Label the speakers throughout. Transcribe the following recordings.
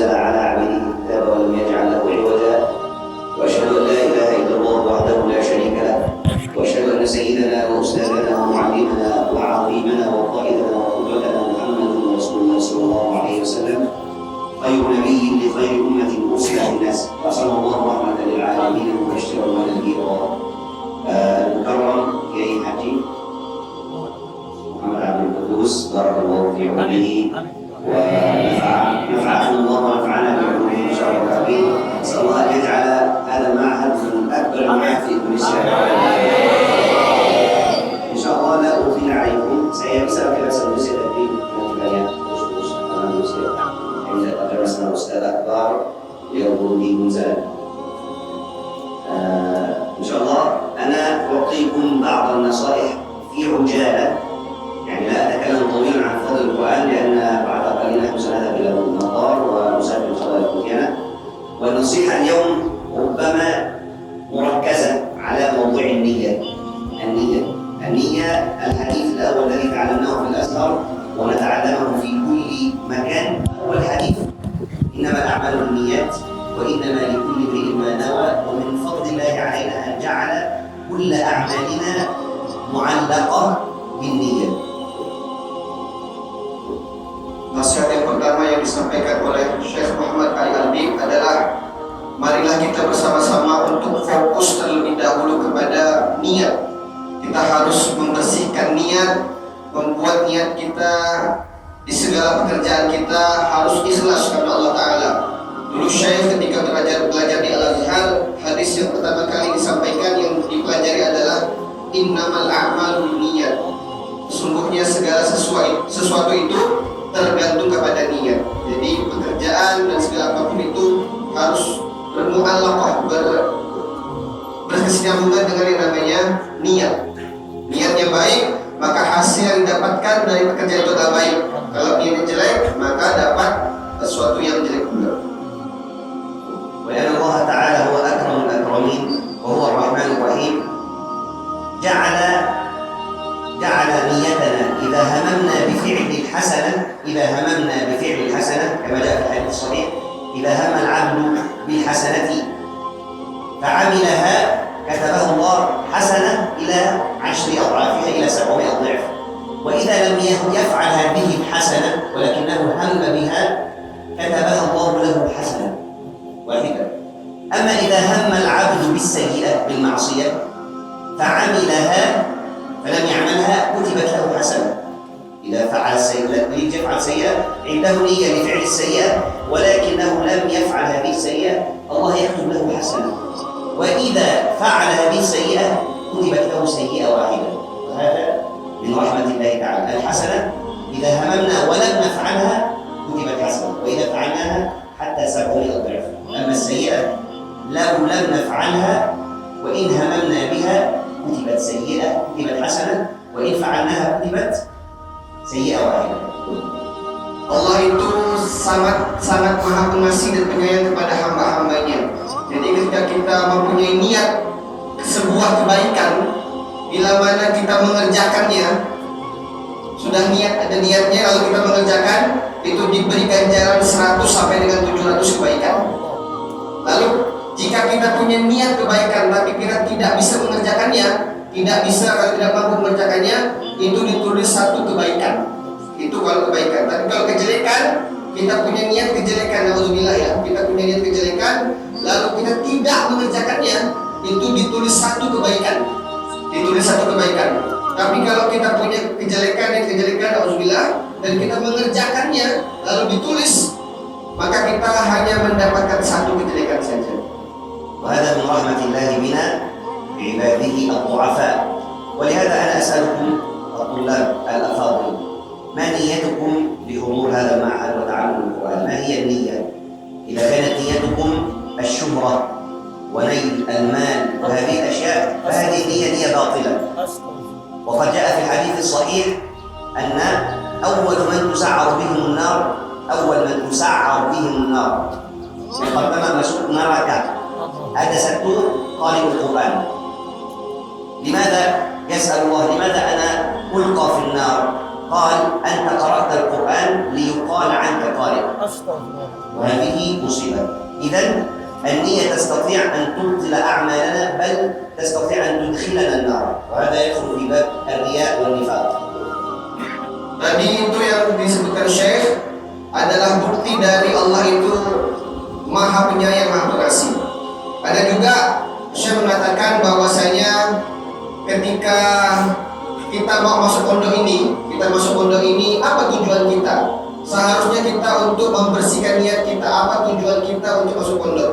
Speaker 1: أنزل على عبده الكتاب ولم يجعل له عوجا، وأشهد أن لا إله إلا الله وحده لا شريك له، وأشهد أن سيدنا وأستاذنا ومعلمنا وعظيمنا وقائدنا وقدوتنا محمد رسول الله صلى الله عليه وسلم خير نبي لخير أمة أرسل للناس، وصلى الله رحمة للعالمين مبشرا ونذيرا. المكرم كيai Haji Muhammad Abdul Qudus barakallahu fi umrihi wa nafa'ana Allah wa nafa'ana bi umrihi insyaallah. نسأل الله أن يجعل هذا المعهد من أكبر المعاهد في إندونيسيا. إن شاء الله لا أطيل عليكم. Saya bisa bahasa Indonesia tapi nanti kalian terus Indonesia. Yang ada Rasna Ustaz Akbar Yawmudi Munzal. إن شاء الله أنا أعطيكم بعض النصائح في عجالة، يعني لا أتكلم طويلا عن فضل القرآن لأن بعد قليل نحن سنذهب إلى المطار ونسافر صلاة القيامة. والنصيحة اليوم ربما مركزة على موضوع النية. النية الحديث الأول الذي تعلمناه في الأزهر ونتعلمه في كل مكان هو الحديث إنما الأعمال بالنيات وإنما لكل امرئ ما نوى، ومن فضل الله علينا أن جعل كل أعمالنا معلقة بالنية.
Speaker 2: Nasihat yang pertama yang disampaikan oleh Syekh Muhammad Ali Albib adalah marilah kita bersama-sama untuk fokus terlebih dahulu kepada niat. Kita harus membersihkan niat, membuat niat kita di segala pekerjaan kita harus ikhlas kepada Allah Ta'ala. Dulu Syekh ketika belajar di Al-Azhar, hadis yang pertama kali disampaikan yang dipelajari adalah innamal a'malu binniyat. Sesungguhnya segala sesuatu itu tergantung kepada niat. Jadi pekerjaan dan segala apapun itu harus bermu'allaqah, berkesinambungan dengan yang namanya niat. Niatnya baik, maka hasil yang didapatkan dari pekerjaan itu adalah baik. Kalau niatnya jelek, maka dapat sesuatu yang jelek pula.
Speaker 1: ولأن الله تعالى هو أكرم الأكرمين وهو الرحمن الرحيم جعل نيتنا إذا هممنا بفعل الحسنة كما جاء في الحديث الصحيح، إذا هم العبد بالحسنة فعملها كتبها الله حسنة إلى 10 أضعافها إلى 700 ضعف. وإذا لم يفعل هذه الحسنة ولكنه هم بها كتبها الله له حسنة واحدة. أما إذا هم العبد بالسيئة بالمعصية فعملها فلم يعملها كتبت له حسنة. إذا فعل سيئة عنده نية لفعل السيئة ولكنه لم يفعل هذه السيئة الله يكتب له حسنة. وإذا فعل هذه السيئة كتبت له سيئة واحدة. وهذا من رحمة الله تعالى. الحسنة إذا هممنا ولم نفعلها كتبت حسنة، وإذا فعلناها حتى 700 ضعف. أما السيئة لو لم نفعلها وإن هممنا بها كتبت سيئة كتبت حسنة، وإن فعلناها كتبت سيئة واحدة.
Speaker 2: Allah itu sangat maha pengasih dan penyayang kepada hamba-hambanya. Jadi ketika kita mempunyai niat sebuah kebaikan, bila mana kita mengerjakannya, sudah ada niatnya lalu kita mengerjakan, itu diberi ganjaran 100 sampai dengan 700 kebaikan. Lalu jika kita punya niat kebaikan tapi kita tidak bisa mengerjakannya, kalau tidak mampu mengerjakannya, itu ditulis 1 kebaikan. Itu kalau kebaikan. Tapi kalau kejelekan, kita punya niat kejelekan, alhamdulillah ya, kita punya niat kejelekan, lalu kita tidak mengerjakannya, itu ditulis 1 kebaikan. Tapi kalau kita punya kejelekan, alhamdulillah, dan kita mengerjakannya, lalu ditulis, maka kita hanya mendapatkan 1 kejelekan saja.
Speaker 1: وهذا من رحمة الله بنا بعباده الضعفاء. ولهذا أنا أسألكم الطلاب الأفاضل، ما نيتكم لحضور هذا المعهد وتعلم القرآن؟ ما هي النية؟ إذا كانت نيتكم الشهرة ونيل المال وهذه الأشياء فهذه النية نية باطلة. وقد جاء في الحديث الصحيح أن أول من تسعر بهم النار pertama masuk neraka ada satu qari'ul Quran. لماذا يسأل الله لماذا أنا ألقى في النار قال أنت قرأت القرآن ليقال عنك قارئ، وهذه مصيبة. إذن النية تستطيع أن تبطل أعمالنا، بل تستطيع أن تدخلنا النار، وهذا يدخل في باب الرياء والنفاق.
Speaker 2: Tadi itu yang disebutkan Syekh adalah bukti dari Allah itu Maha Penyayang, Maha Pengasih. Ada juga Syekh mengatakan bahwasanya ketika kita mau masuk pondok ini, apa tujuan kita? Seharusnya kita untuk membersihkan niat kita. Apa tujuan kita untuk masuk pondok?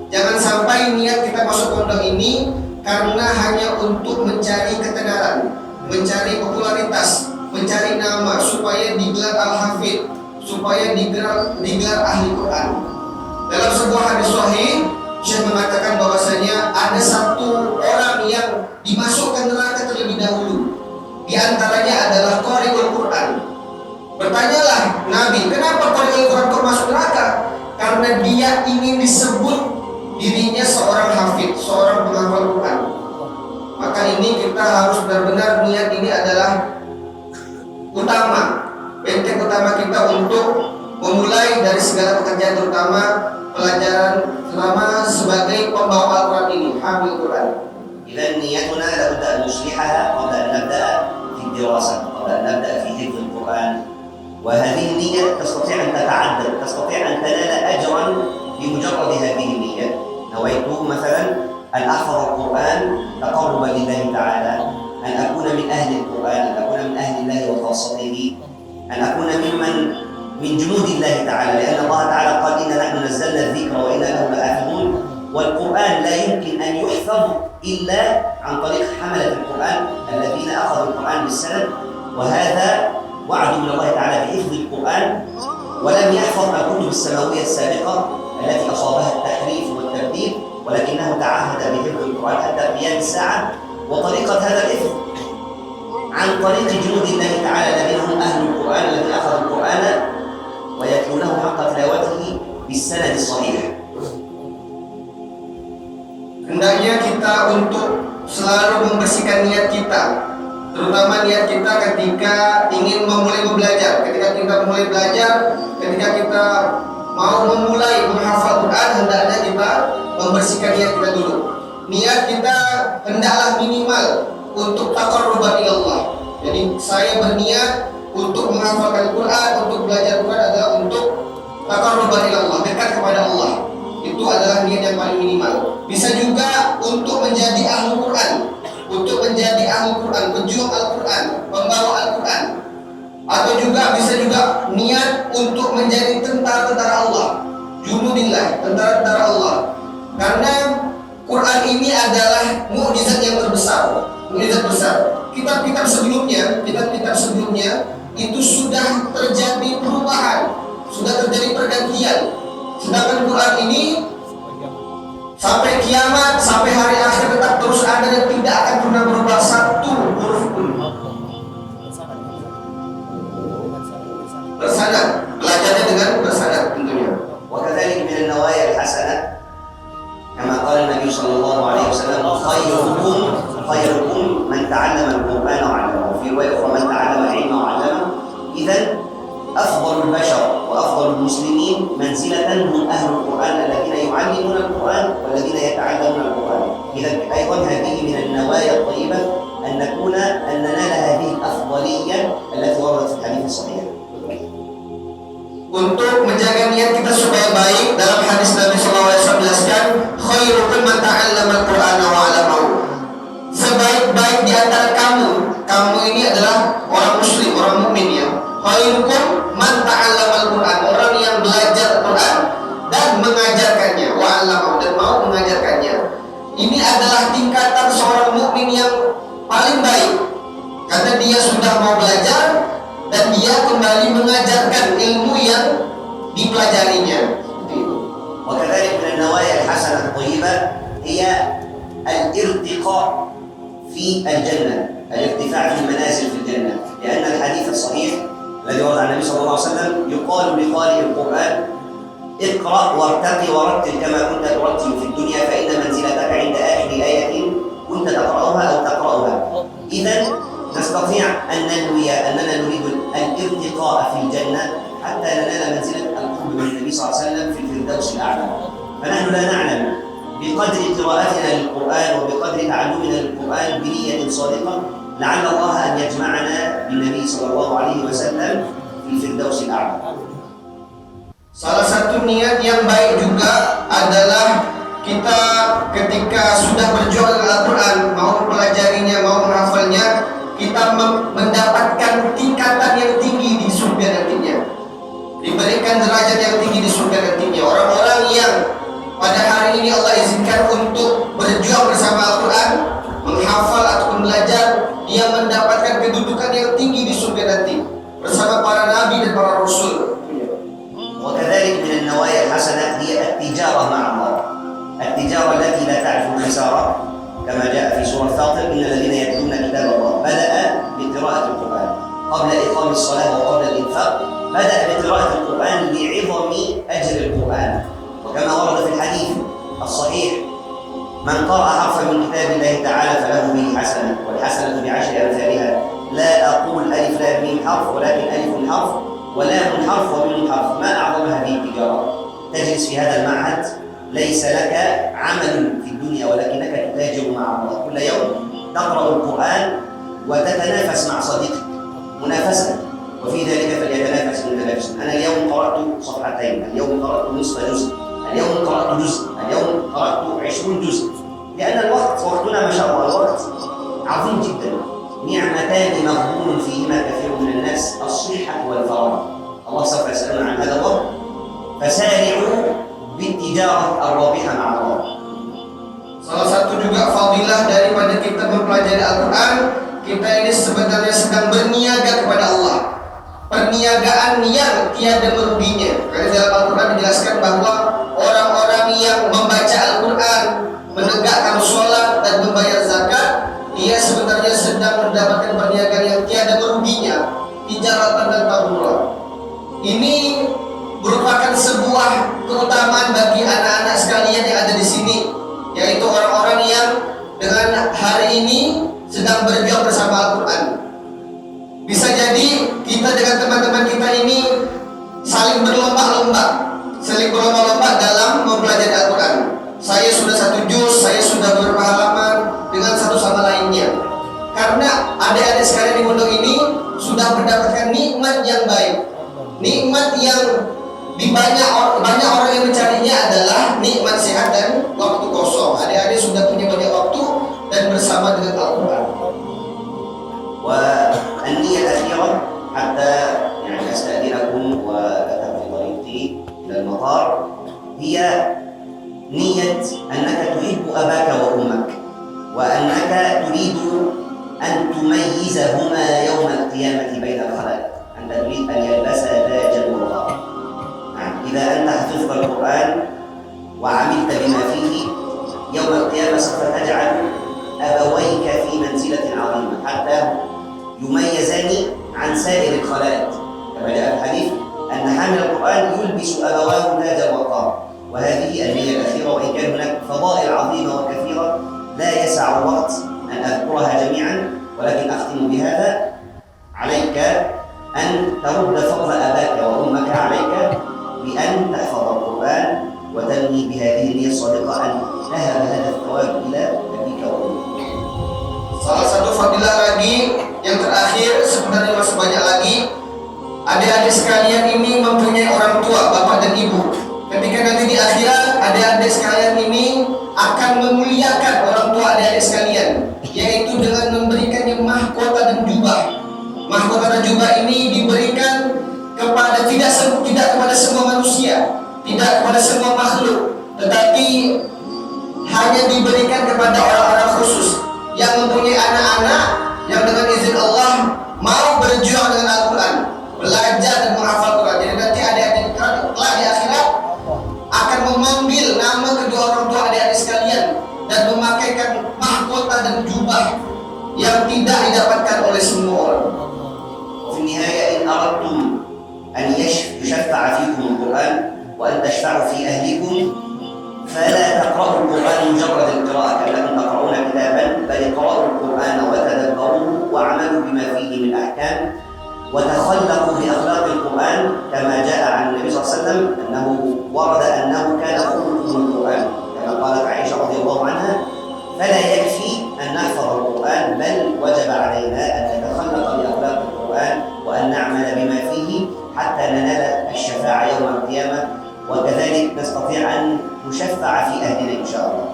Speaker 2: Jangan sampai niat kita masuk pondok ini karena hanya untuk mencari ketenaran, mencari popularitas, mencari nama supaya digelar al-hafidh, supaya digelar ahli Quran. Dalam sebuah hadis sahih, Syekh mengatakan bahwasanya ada satu orang yang dimasukkan neraka terlebih dahulu. Di antaranya adalah qari'ul Quran. Bertanyalah Nabi, kenapa qari'ul Quran kok masuk neraka? Karena dia ingin disebut dirinya seorang hafidh, seorang penghafal Quran. Maka ini kita harus benar-benar niat ini adalah utama, benteng utama kita untuk memulai dari segala pekerjaan, terutama pelajaran selama sebagai pembawa Al-Quran ini, hamil Quran.
Speaker 1: إذا نيتنا لابد أن نصلحها قبل أن نبدأ في الدراسة، قبل أن نبدأ في حفظ القرآن. وهذه النية تستطيع أن تتعدد، تستطيع أن تنال أجرا بمجرد هذه النية. نويت مثلا أن أحفظ القرآن تقربا لله تعالى، أن أكون من أهل القرآن، أن أكون من أهل الله وخاصته، أن أكون من جنود الله تعالى، لأن الله تعالى قال إنا نحن نزلنا الذكر وإنا له لحافظون. والقرآن لا يمكن أن يحفظ إلا عن طريق حملة القرآن الذين أخذوا القرآن بالسند، وهذا وعد من الله تعالى بحفظ القرآن. ولم يحفظ الكتب السماوية السابقة التي أصابها التحريف والتبديل، ولكنه تعهد بحفظ القرآن حتى قيام الساعة. وطريقة هذا الحفظ عن طريق جنود الله تعالى الذين هم أهل القرآن، الذين أخذوا القرآن ويتلونه حق تلاوته بالسند الصحيح.
Speaker 2: Hendaknya kita untuk selalu membersihkan niat kita, terutama niat kita ketika ingin memulai belajar. Ketika kita mulai belajar, ketika kita mau memulai menghafal Quran, hendaknya kita membersihkan niat kita dulu. Niat kita hendaklah minimal untuk taqarruban ila Allah. Jadi saya berniat untuk menghafalkan Quran, untuk belajar Quran adalah untuk taqarruban ila Allah, dekat kepada Allah. Itu adalah niat yang paling minimal. Bisa juga untuk menjadi ahli Quran, untuk menjadi ahli Quran, pejuang Al-Quran, pembawa Al-Quran. Atau juga bisa juga niat untuk menjadi tentara-tentara Allah, junudillah, tentara-tentara Allah. Karena Quran ini adalah mukjizat yang terbesar, mukjizat besar. Kitab-kitab sebelumnya itu sudah terjadi perubahan, sudah terjadi pergantian. Sedangkan Quran ini sampai kiamat, sampai hari akhir tetap terus ada dan tidak akan pernah berubah satu huruf pun. Bersanad, belajarnya dengan bersanad tentunya.
Speaker 1: وكذلك من النوايا الحسنة كما قال النبي صلى الله عليه وسلم خيركم من تعلم القرآن وعلمه، وفي رواية أخرى من تعلم العلم وعلمه. إذن أفضل البشر وأفضل المسلمين منزلة هم أهل القرآن الذين يعلمون القرآن والذين يتعلمون القرآن. إذا أيضا هذه من النوايا الطيبة أن ننال هذه الأفضلية التي وردت في الحديث الصحيح.
Speaker 2: Untuk menjaga niat kita supaya baik, dalam hadis Nabi SAW menjelaskan, khairukum man ta'allama al-Qur'ana wa 'allamahu. Sebaik-baik di antara kamu ini adalah orang muslim, orang mukmin ya. Khairukum man ta'allama al-Qur'an, orang yang belajar Quran dan mengajarkannya, wa 'allamahu, dan mau mengajarkannya. Ini adalah tingkatan seorang mukmin yang paling baik, karena dia sudah mau belajar dan dia kembali mengajarkan ilmu yang dipelajarinya.
Speaker 1: وكذلك من النوايا الحسنة الطيبة هي الارتقاء في الجنة، الارتفاع في المنازل في الجنة، لأن الحديث الصحيح الذي ورد عن النبي صلى الله عليه وسلم يقال لقارئ القرآن اقرأ وارتقي ورتل كما كنت ترتل في الدنيا فإن منزلتك عند آخر آية كنت تقرأها أو تقرأها. إذا نستطيع أن ننوي أننا نريد الارتقاء في الجنة حتى ننال منزلة القرب من النبي صلى الله عليه وسلم في الفردوس الأعلى. فنحن لا نعلم بقدر قراءتنا للقرآن وبقدر تعلمنا للقرآن بنية صادقة لعل الله أن يجمعنا بالنبي صلى الله عليه وسلم في الفردوس الأعلى.
Speaker 2: Salah satu niat yang baik juga adalah kita ketika sudah berjuang dengan Al-Quran, mau mempelajarinya, mau menghafalnya, kita mendapatkan tingkatan yang tinggi di surga nantinya, diberikan derajat yang tinggi di surga nantinya. Orang-orang yang pada hari ini Allah izinkan untuk berjuang bersama Al-Quran, menghafal ataupun belajar, dia mendapatkan kedudukan yang tinggi di surga nanti bersama para nabi dan para rasul.
Speaker 1: وكذلك من النوايا الحسنة هي التجارة مع الله، التجارة التي لا تعرف الخسارة كما جاء في سورة فاطر: إن الذين يتلون كتاب الله. بدأ بقراءة القرآن قبل إقام الصلاة وقبل الإنفاق، بدأ بقراءة القرآن لعظم أجر القرآن، وكما ورد في الحديث الصحيح: من قرأ حرفا من كتاب الله تعالى فله به حسنة، والحسنة بعشر أمثالها. لا أقول ألف لام ميم حرف، ولكن ألف حرف ولام حرف وميم حرف. ما أعظم هذه التجارة؟ تجلس في هذا المعهد، ليس لك عمل في الدنيا ولكنك تتاجر مع الله. كل يوم تقرأ القرآن وتتنافس مع صديقك منافسة، وفي ذلك فليتنافس المتنافسون. أنا اليوم قرأت صفحتين، اليوم قرأت نصف جزء، اليوم قرأت جزء، اليوم قرأت 20 جزء، لأن وقتنا ما شاء الله الوقت عظيم جدا. نعمتان مغبون فيهما كثير من الناس: الصحة والفراغ. الله سوف يسألنا عن هذا الوقت، فسارعوا بالتجارة الرابحة مع الله.
Speaker 2: Salah satu juga fadilah daripada kita mempelajari Al-Quran, kita ini sebenarnya sedang berniaga kepada Allah. Perniagaan yang tiada meruginya. Karena dalam Al-Quran dijelaskan bahwa orang-orang yang membaca Al-Quran, menegakkan sholat dan membayar zakat, dia sebenarnya sedang mendapatkan perniagaan yang tiada meruginya, tijaratan dan taburan. Ini merupakan sebuah keutamaan bagi anak-anak sekalian yang ada di sini, yaitu orang-orang yang dengan hari ini sedang berjuang bersama Al-Quran. Bisa jadi kita dengan teman-teman kita ini saling berlomba-lomba dalam mempelajari Al-Quran. Saya sudah 1 juz, saya sudah beberapa halaman dengan satu sama lainnya. Karena adik-adik sekalian di pondok ini sudah mendapatkan nikmat yang baik, nikmat yang banyak orang yang mencarinya adalah nikmat sehat dan waktu kosong. Adik-adik sudah punya banyak waktu dan bersama dengan Al-Quran.
Speaker 1: والنية الأخيرة حتى يعني أستأذنكم وأذهب في طريقي إلى المطار هي نية أنك تحب أباك وأمك، وأنك تريد أن تميزهما يوم القيامة بين الخلائق. أنت تريد أن يلبسا تاج الوقار. إذا أنت حفظت القرآن وعملت بما فيه، يوم القيامة سوف تجعل أبويك في منزلة عظيمة حتى يميزان عن سائر الخلائق، كما جاء في الحديث أن حامل القرآن يلبس أبواه تاج الوقار. وهذه النية الأخيرة، وإن كان هناك فضائل عظيمة وكثيرة لا يسع الوقت أن أذكرها جميعا، ولكن أختم بهذا: عليك أن ترد فضل أباك وأمك عليك بأن تحفظ القرآن وتنوي بهذه النية الصادقة أن تهب هذا الثواب إلى أبيك وأمك.
Speaker 2: Salah satu fadilah lagi yang terakhir, sebenarnya masih banyak lagi. Adik-adik sekalian ini mempunyai orang tua, bapak dan ibu. Ketika nanti di akhirat, adik-adik sekalian ini akan memuliakan orang tua adik-adik sekalian, yaitu dengan memberikannya mahkota dan jubah. Mahkota dan jubah ini diberikan kepada tidak kepada semua manusia, tidak kepada semua makhluk, tetapi hanya diberikan kepada orang-orang khusus yang mempunyai anak-anak yang dengan izin Allah mau berjuang dengan Al-Quran, belajar dan menghafal Quran. Jadi nanti adik-adik kelak di akhirat akan memanggil nama kedua orang tua adik-adik sekalian dan memakaikan mahkota dan jubah yang tidak didapatkan oleh semua orang.
Speaker 1: وفي النهاية إن أردتم أن يشفع فيكم القرآن وأن تشفعوا في أهلكم، فلا تقرأوا القرآن مجرد القراءة كأنكم تقرؤون كتابا، بل اقرأوا القرآن وتدبروه واعملوا بما فيه من أحكام، وتخلقوا بأخلاق القرآن كما جاء عن النبي صلى الله عليه وسلم أنه ورد أنه كان خلقه القرآن كما قالت عائشة رضي الله عنها. فلا يكفي أن نحفظ القرآن بل وجب علينا أن نتخلق بأخلاق القرآن وأن نعمل بما فيه حتى ننال الشفاعة يوم القيامة وكذلك نستطيع أن نشفع في أهلنا إن شاء الله.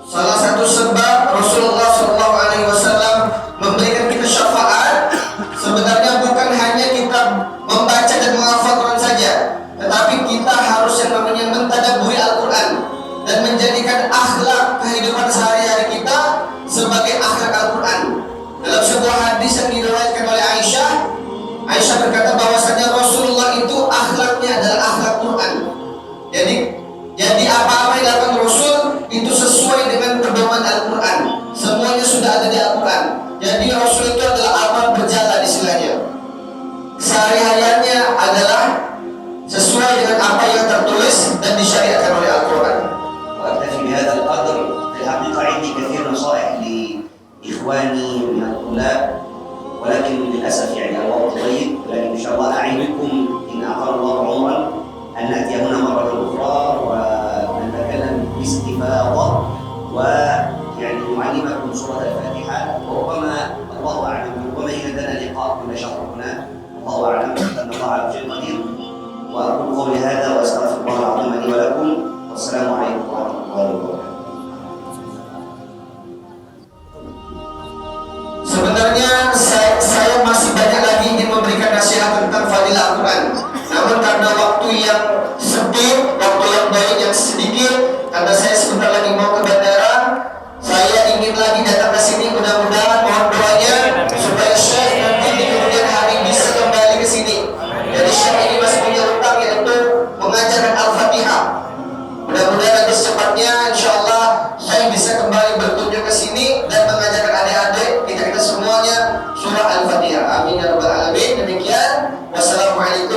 Speaker 2: Salah satu sebab Rasulullah SAW memberikan kita syafaat sebenarnya bukan hanya kita membaca dan menghafal Quran saja, tetapi kita harus yang namanya mentadabburi Al-Quran dan menjadikan akhlak kehidupan sehari-hari kita sebagai akhlak Al-Quran. Dalam sebuah hadis yang diriwayatkan oleh Aisyah berkata bahwasanya Rasulullah itu akhlaknya adalah akhlak Quran. Jadi apa-apa yang dilakukan Rasul itu sesuai dengan pedoman Al-Quran. Semuanya sudah ada di Al-Quran. Jadi Rasul itu adalah amal berjalan istilahnya. Sehari-hariannya adalah sesuai dengan apa yang tertulis dan disyariatkan oleh Al-Quran.
Speaker 1: وأكتفي بهذا القدر. في الحقيقة عندي كثير نصائح لإخواني من الطلاب ولكن للأسف يعني الوقت ضيق، ولكن إن شاء الله أعدكم إن أعطانا الله عمرا أن نأتي هنا مرة أخرى ونتكلم باستفاضة ويعني نعلمكم سورة الفاتحة وربما الله أعلم ربما يجدنا لقاء كل شهر هنا، الله أعلم أن الله على كل شيء قدير. وأقول قولي هذا وأستغفر الله العظيم لي ولكم والسلام عليكم ورحمة الله وبركاته.
Speaker 2: Sebenarnya saya masih banyak lagi ingin memberikan nasihat tentang fadilah Al-Quran. Namun karena waktu yang sempit, waktu yang baik yang sedikit, karena saya sebentar lagi mau ke bandara, saya ingin lagi datang ke sini. Mudah-mudahan mohon doanya supaya Syekh nanti di kemudian hari bisa kembali ke sini. Jadi Syekh ini masih punya utang yaitu mengajarkan Al-Fatihah. Mudah-mudahan nanti secepatnya insyaallah saya bisa kembali berkunjung ke sini dan mengajarkan adik-adik kita semuanya surah Al-Fatihah. Amin ya rabbal alamin. Demikian. Wassalamualaikum